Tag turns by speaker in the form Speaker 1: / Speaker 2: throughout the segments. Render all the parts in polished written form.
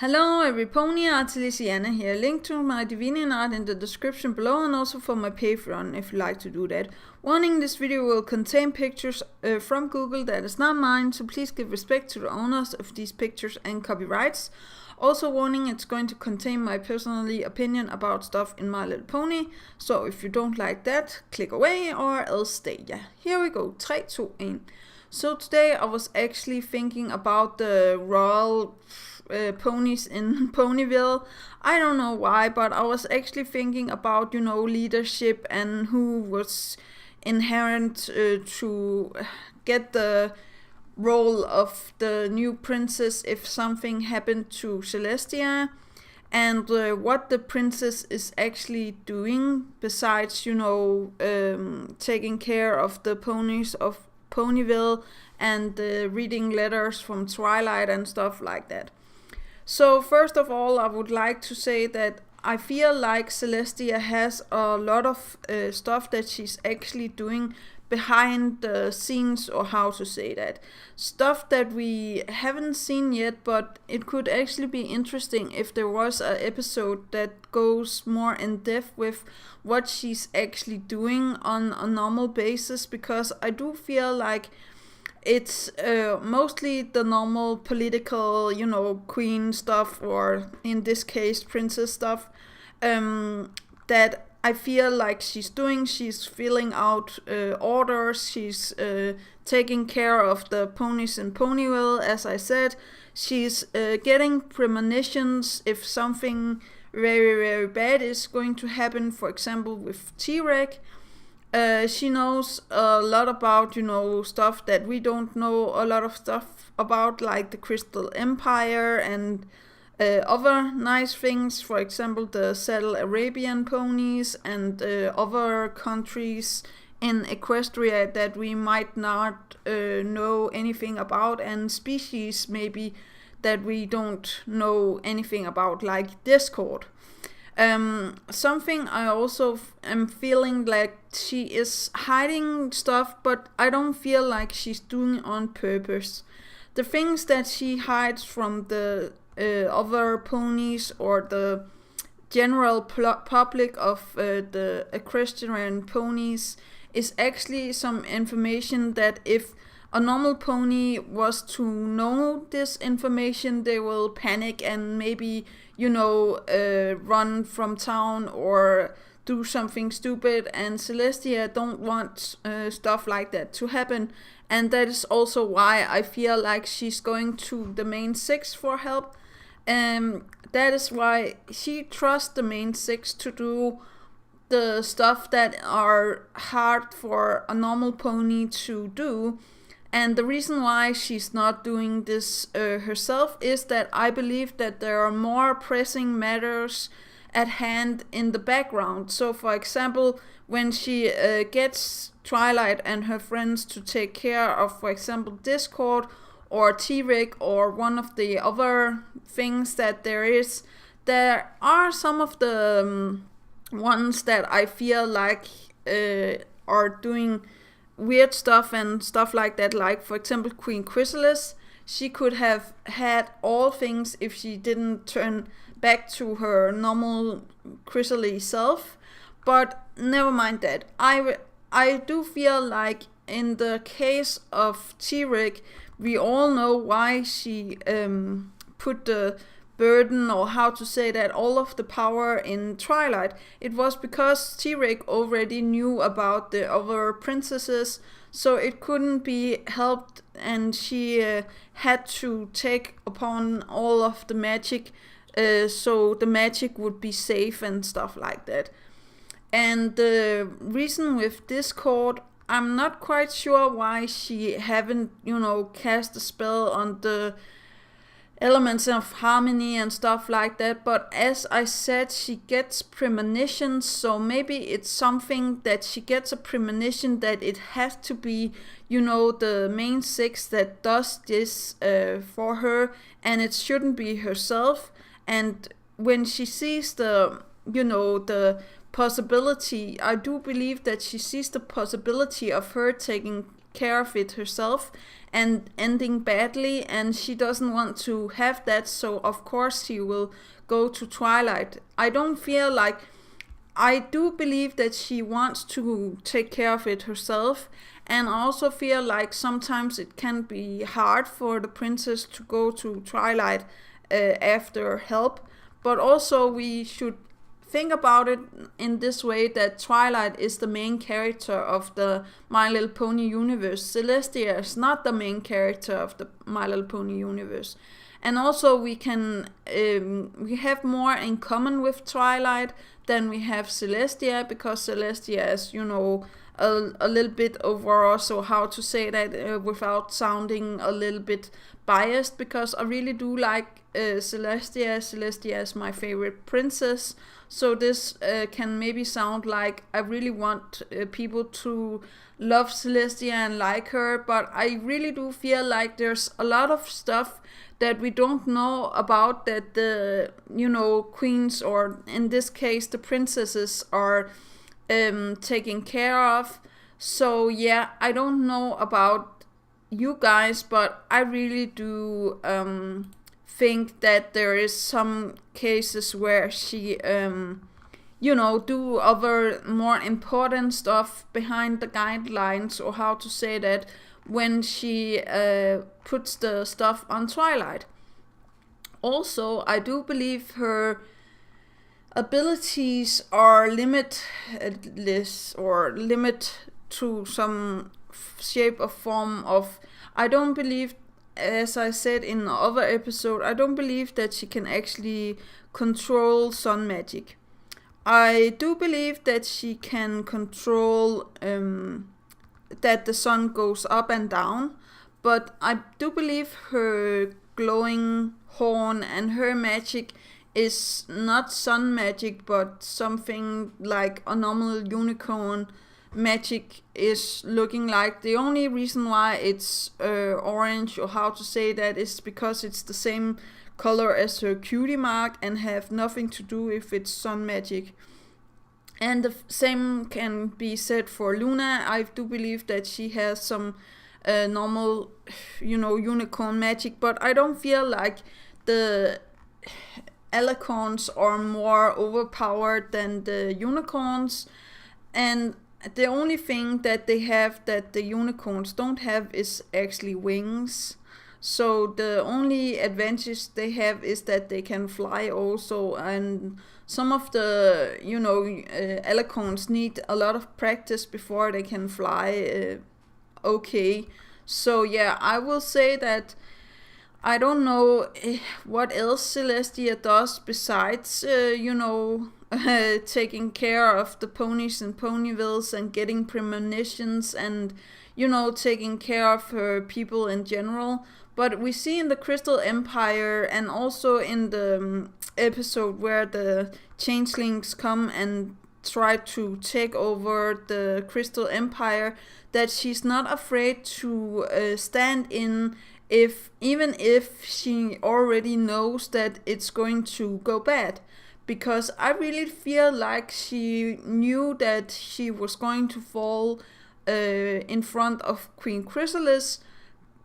Speaker 1: Hello every pony, Celestia here. Link to my divining art in the description below and also for my Patreon if you like to do that. Warning, this video will contain pictures from Google that is not mine, so please give respect to the owners of these pictures and copyrights. Also warning, it's going to contain my personal opinion about stuff in My Little Pony, so if you don't like that, click away or else stay. Yeah, here we go, 3, 2, 1. So today I was actually thinking about the royal ponies in Ponyville. I don't know why, but I was actually thinking about, leadership and who was inherent to get the role of the new princess if something happened to Celestia, and what the princess is actually doing besides, taking care of the ponies of Ponyville and reading letters from Twilight and stuff like that. So first of all, I would like to say that I feel like Celestia has a lot of stuff that she's actually doing behind the scenes, or how to say that. Stuff that we haven't seen yet, but it could actually be interesting if there was an episode that goes more in depth with what she's actually doing on a normal basis, because I do feel like it's mostly the normal political, queen stuff, or in this case, princess stuff, that I feel like she's doing. She's filling out orders, she's taking care of the ponies in Ponyville, as I said. She's getting premonitions if something very, very bad is going to happen, for example, with T-Rex. She knows a lot about, stuff that we don't know a lot of stuff about, like the Crystal Empire and other nice things, for example, the Saddle Arabian ponies and other countries in Equestria that we might not know anything about, and species maybe that we don't know anything about, like Discord. Something I also am feeling like she is hiding stuff, but I don't feel like she's doing it on purpose. The things that she hides from the other ponies or the general public of the Equestrian ponies is actually some information that if a normal pony was to know this information, they will panic and maybe, run from town or do something stupid, and Celestia don't want stuff like that to happen. And that is also why I feel like she's going to the main 6 for help. That is why she trusts the main 6 to do the stuff that are hard for a normal pony to do. And the reason why she's not doing this herself is that I believe that there are more pressing matters at hand in the background. So for example, when she gets Twilight and her friends to take care of, for example, Discord or T-Rex or one of the other things that there are some of the ones that I feel like are doing weird stuff and stuff like that, like for example Queen Chrysalis. She could have had all things if she didn't turn back to her normal chrysalis self, but never mind that. I do feel like in the case of T-Rex, we all know why she put the burden, or how to say that, all of the power in Twilight. It was because T-Rex already knew about the other princesses, so it couldn't be helped, and she had to take upon all of the magic, so the magic would be safe and stuff like that. And the reason with Discord, I'm not quite sure why she haven't, cast a spell on the elements of harmony and stuff like that, but as I said, she gets premonitions, so maybe it's something that she gets a premonition that it has to be, the main 6 that does this for her, and it shouldn't be herself. And when she sees the possibility, I do believe that she sees the possibility of her taking care of it herself and ending badly, and she doesn't want to have that, so of course she will go to Twilight. I don't feel like, I do believe that she wants to take care of it herself, and I also feel like sometimes it can be hard for the princess to go to Twilight after help, but also we should think about it in this way, that Twilight is the main character of the My Little Pony universe. Celestia is not the main character of the My Little Pony universe. And also we can we have more in common with Twilight than we have Celestia, because Celestia is, you know, a little bit over, also how to say that without sounding a little bit biased, because I really do like Celestia. Celestia is my favorite princess, so this can maybe sound like I really want people to love Celestia and like her, but I really do feel like there's a lot of stuff that we don't know about, that the, you know, queens, or in this case the princesses, are taken care of. So yeah, I don't know about you guys, but I really do think that there is some cases where she you know, do other more important stuff behind the guidelines, or how to say that, when she puts the stuff on Twilight. Also, I do believe her abilities are limitless, or limit to some shape or form of, I don't believe, as I said in the other episode, I don't believe that she can actually control sun magic. I do believe that she can control that the sun goes up and down, but I do believe her glowing horn and her magic is not sun magic, but something like a normal unicorn magic is looking like. The only reason why it's orange, or how to say that, is because it's the same color as her cutie mark and have nothing to do if it's sun magic. And the same can be said for Luna. I do believe that she has some normal, you know, unicorn magic, but I don't feel like the alicorns are more overpowered than the unicorns. And the only thing that they have that the unicorns don't have is actually wings. So the only advantage they have is that they can fly also, and some of the, you know, alicorns need a lot of practice before they can fly okay. So yeah, I will say that I don't know what else Celestia does besides, you know, taking care of the ponies and ponyvilles and getting premonitions and, you know, taking care of her people in general. But we see in the Crystal Empire, and also in the episode where the changelings come and try to take over the Crystal Empire, that she's not afraid to stand in, even if she already knows that it's going to go bad. Because I really feel like she knew that she was going to fall in front of Queen Chrysalis,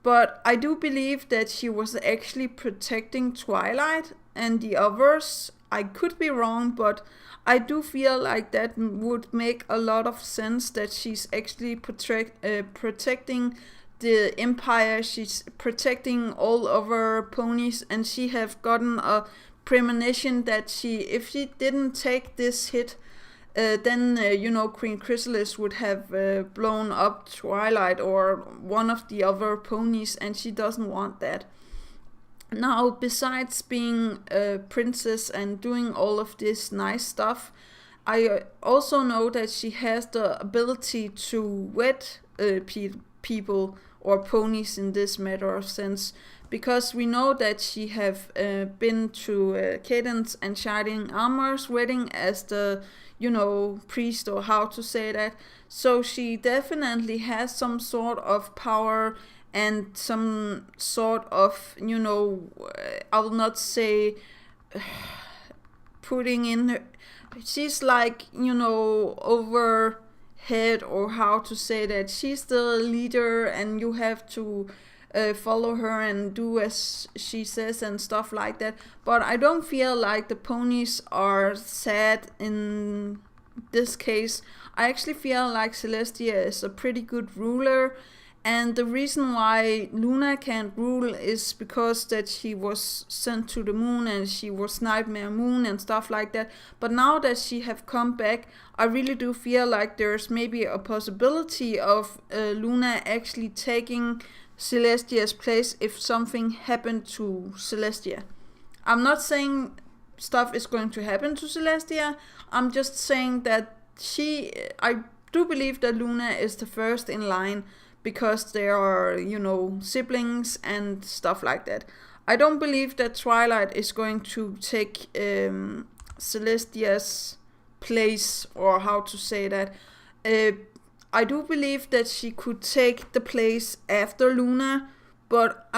Speaker 1: but I do believe that she was actually protecting Twilight and the others. I could be wrong, but I do feel like that would make a lot of sense, that she's actually protecting the Empire. She's protecting all other ponies, and she have gotten a premonition that if she didn't take this hit, then you know, Queen Chrysalis would have blown up Twilight or one of the other ponies, and she doesn't want that. Now, besides being a princess and doing all of this nice stuff, I also know that she has the ability to wed people, or ponies in this matter of sense, because we know that she have been to Cadence and Shining Armor's wedding as the, you know, priest, or how to say that. So she definitely has some sort of power and some sort of, you know, I will not say putting in her, she's like, you know, over head, or how to say that she's the leader and you have to follow her and do as she says and stuff like that. But I don't feel like the ponies are sad in this case. I actually feel like Celestia is a pretty good ruler, and the reason why Luna can't rule is because that she was sent to the moon and she was Nightmare Moon and stuff like that. But now that she have come back, I really do feel like there's maybe a possibility of Luna actually taking Celestia's place if something happened to Celestia. I'm not saying stuff is going to happen to Celestia. I'm just saying that I do believe that Luna is the first in line because they are, siblings and stuff like that. I don't believe that Twilight is going to take Celestia's place, or how to say that. I do believe that she could take the place after Luna, but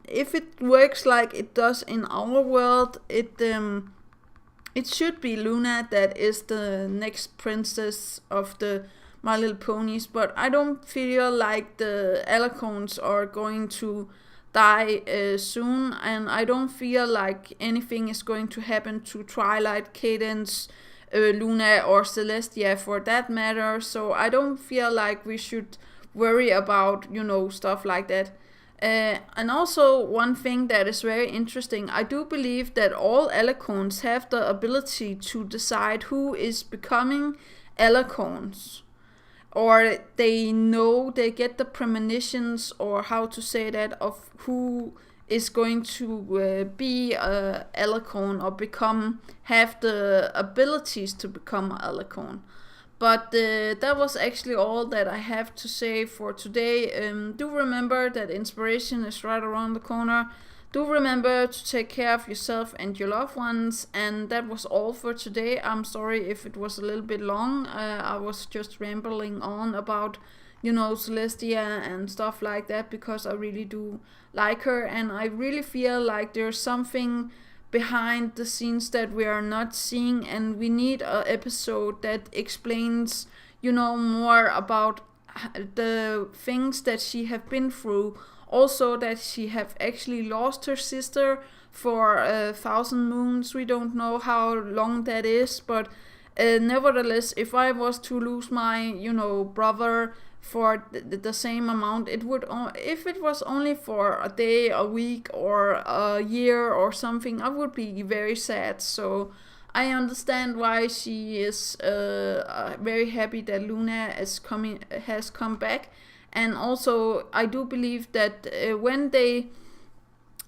Speaker 1: if it works like it does in our world, it should be Luna that is the next princess of the My Little Ponies. But I don't feel like the Alicorns are going to die soon, and I don't feel like anything is going to happen to Twilight, Cadence, Luna, or Celestia for that matter. So I don't feel like we should worry about stuff like that. And also one thing that is very interesting, I do believe that all Alicorns have the ability to decide who is becoming Alicorns, or they get the premonitions, or how to say that, of who is going to be a Alicorn or have the abilities to become an Alicorn. But that was actually all that I have to say for today. Do remember that inspiration is right around the corner. Do remember to take care of yourself and your loved ones. And that was all for today. I'm sorry if it was a little bit long. I was just rambling on about Celestia and stuff like that, because I really do like her, and I really feel like there's something behind the scenes that we are not seeing, and we need an episode that explains more about the things that she have been through. Also that she have actually lost her sister for 1,000 moons. We don't know how long that is, but nevertheless, if I was to lose my brother for the same amount, if it was only for a day, a week, or a year or something, I would be very sad. So I understand why she is very happy that Luna has come back. And also I do believe that when they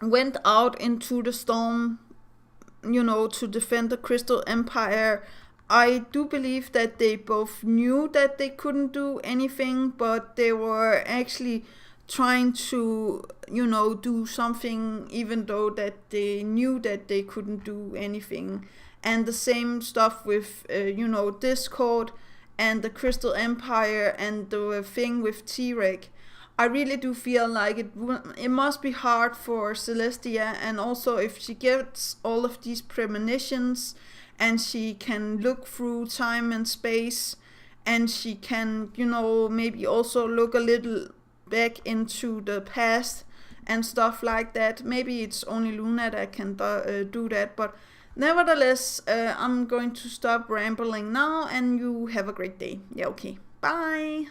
Speaker 1: went out into the storm, to defend the Crystal Empire, I do believe that they both knew that they couldn't do anything, but they were actually trying to, do something, even though that they knew that they couldn't do anything. And the same stuff with, Discord and the Crystal Empire and the thing with T-Rex. I really do feel like it must be hard for Celestia, and also if she gets all of these premonitions, and she can look through time and space, and she can, maybe also look a little back into the past and stuff like that. Maybe it's only Luna that can do that, but nevertheless, I'm going to stop rambling now, and you have a great day. Yeah, okay. Bye!